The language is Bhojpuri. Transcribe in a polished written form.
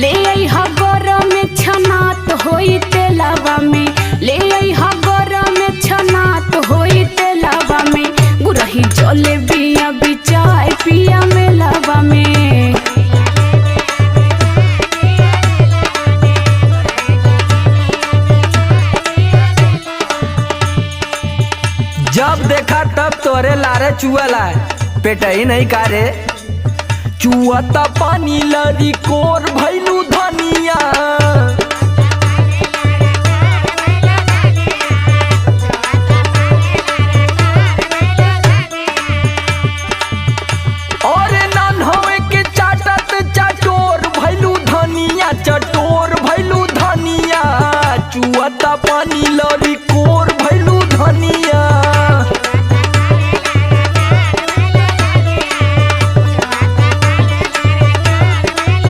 ले आई हा गरम में छनात होई तेलावा में, ले आई हा गरम में छनात होई तेलावा में, गुरही जले बिया बिचाई पिया में लावा में। जब देखा तब तोरे लारे चुअला पेट ही नहीं कारे, चुअता पानी लरी कोर भैलू